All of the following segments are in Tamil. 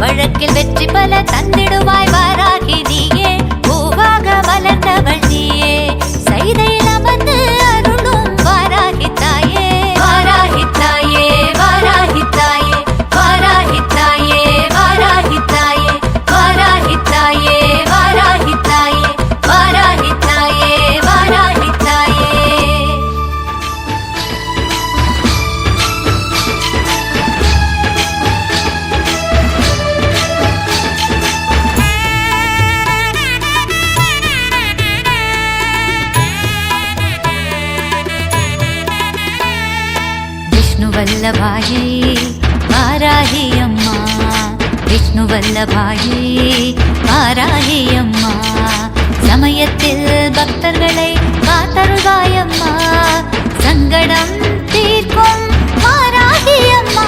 வழக்கில் வெற்றி பல தந்திடுவாய் வாராகி நீயே, பூவாக வளர்ந்தவள் நீயே, சைதையில் அமர்ந்து அருளும் வாராகி தாயே. வாராகி தாயே, வாராகி தாயே, வாராகி தாயே, வாராகி தாயே, வாராகி தாயே, வாராகி தாயே, வாராகி தாயே, வாராகி தாயே. விஷ்ணு வல்லபாயே வாராகி அம்மா, விஷ்ணு வல்லபாயே வாராகி அம்மா, சமயத்தில் பக்தர்களை காத்தருள்வாயம்மா, சங்கடம் தீர்க்கும் வாராகி அம்மா,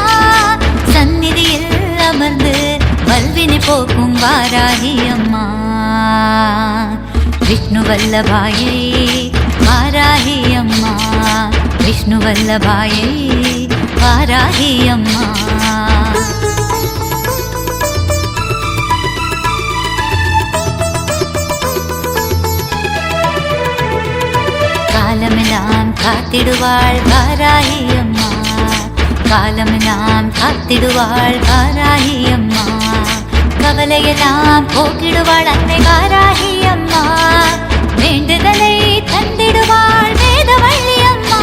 சந்நிதியில் அமர்ந்து வல்வினை போக்கும் வாராகி அம்மா. விஷ்ணு வல்லபாயே வாராகி அம்மா, விஷ்ணு வல்லபாயே வாராகி அம்மா. காலமெல்லாம் காத்திடுவாள் வாராகி அம்மா, காலமெல்லாம் காத்திடுவாள் வாராகி அம்மா, கவலையெல்லாம் போக்கிடுவாள் அன்னை வாராகி அம்மா, வேண்டுதலை தந்திடுவாள் வேதவள்ளி அம்மா,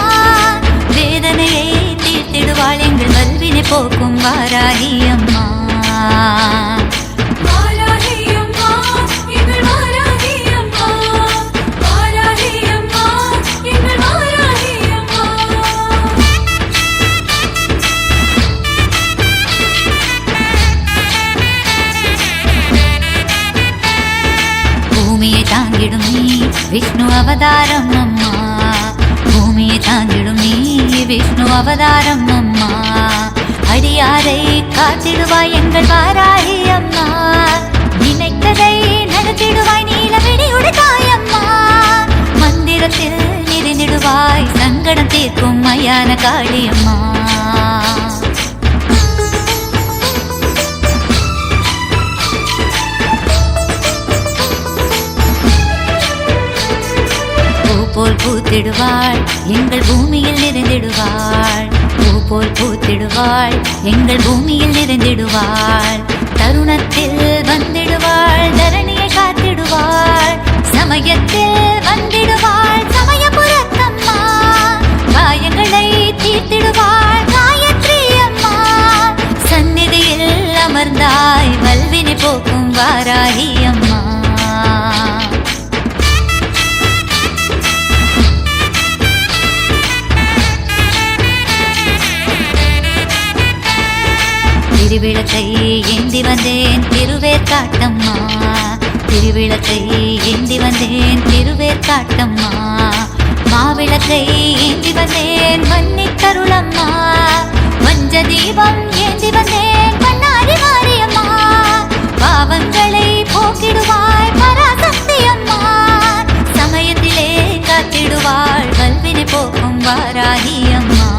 வேதனையை தீர்த்திடுவாள் எங்கள் வல்வினை போக்கும் வாராகி அம்மா. பூமியை தாங்கிடும் நீ விஷ்ணு அவதாரம் அம்மா, பூமியை தாங்கிடும் நீ விஷ்ணு அவதாரம் அம்மா, அடியாரை காத்திடுவாய் எங்கள் வாராகி அம்மா, நினைத்ததை நடத்திடுவாய் நீலவிடி உடுத்தாயம்மா, மந்திரத்தில் நிறைந்திடுவாய் சங்கடம் தீர்க்கும் மயான காளியம்மா. போல் பூத்திடுவாள் எங்கள் பூமியில் நிறைந்திடுவாள், பூ போல் பூத்திடுவாள் எங்கள் பூமியில் நிறைந்திடுவாள், தருணத்தில் வந்திடுவாள் தரணியை காத்திடுவாள், சமயத்தில் வந்திடுவாள் சமயபுரத்தம்மா, காயங்களை தீர்த்திடுவாள் காயத்ரி அம்மா, சந்நிதியில் அமர்ந்தாய் வல்வினை போக்கும் வாராகி அம்மா. திருவிளக்கை ஏந்தி வந்தேன் திருவேற்காட்டம்மா, திருவிளக்கை ஏந்தி வந்தேன் திருவேற்காட்டம்மா, மாவிளக்கை ஏந்தி வந்தேன் மன்னித்தருளம்மா, மஞ்ச தீபம் ஏந்தி வந்தேன் பண்ணாரி மாரியம்மா, பாவங்களை போக்கிடுவாய் பராசக்தி அம்மா, சமயத்திலே காத்திடுவாள் வல்வினை போக்கும் வாராகி அம்மா.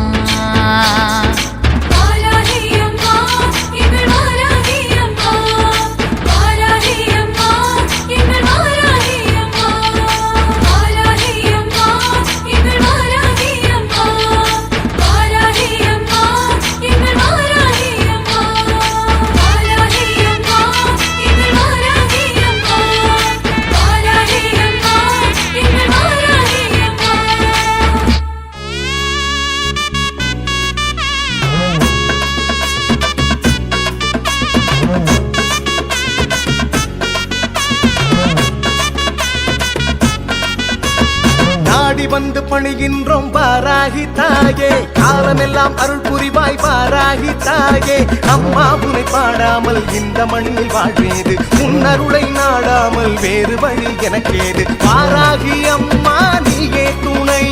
வந்து பணிகின்றோம் வாராகி தாயே, காலமெல்லாம் அருள் புரிவாய் வாராகி தாயே, அம்மா உனை பாடாமல் இந்த மண்ணில் வாழ்வேது, உன்னருளை நாடாமல் வேறு வழி எனக்கேது, வாராகி அம்மா நீயே துணை,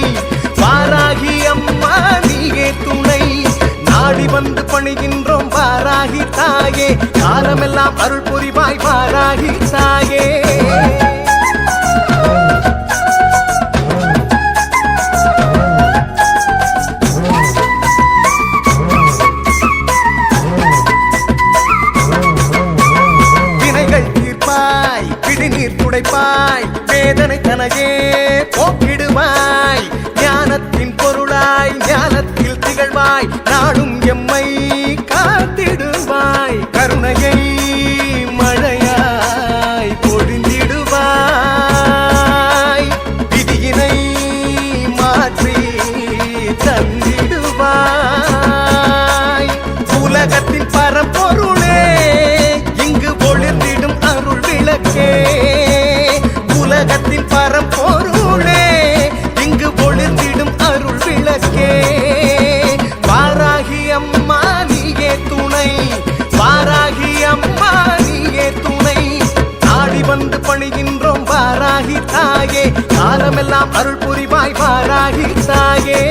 வாராகி அம்மா நீயே துணை, நாடி வந்து பணிகின்றோம் வாராகி தாயே, காலமெல்லாம் அருள் புரிவாய் வாராகி தாயே. வருவாய் நாடும் எம்மை காத்திடுவாய் கருணையை மழையாய் பொழிந்திடுவாய் விதியினை மாற்றி தந்திடுவாய் உலகத்தின் பரம்பொருளே இங்கு ஒளிர்ந்திடும் அருள் விளக்கே உலகத்தின் பரம்பொருளே இங்கு ஒளிர்ந்திடும் அருள் விளக்கே வாராகி அம்மா நீயே துணை வாராகி அம்மா நீயே துணை நாடி வந்து பணிகின்றோம் வாராகி தாயே காலமெல்லாம் அருள் புரிவாய் வாராகி தாயே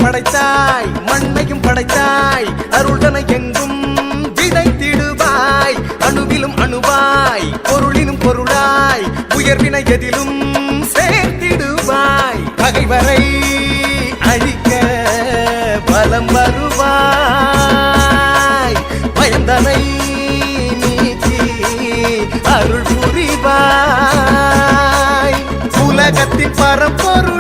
படைத்தாய் மண்ணையும் படைத்தாய் அருள்தனை எங்கும் விதைத்திடுவாய் அணுவிலும் அணுவாய் பொருளினும் பொருளாய் உயர்வினை எதிலும் சேர்த்திடுவாய் பகைவரை அழிக்க பலம் வருவாய் பயந்தனை நீக்கி அருள் புரிவாய் உலகத்தின் பரம்பொருள்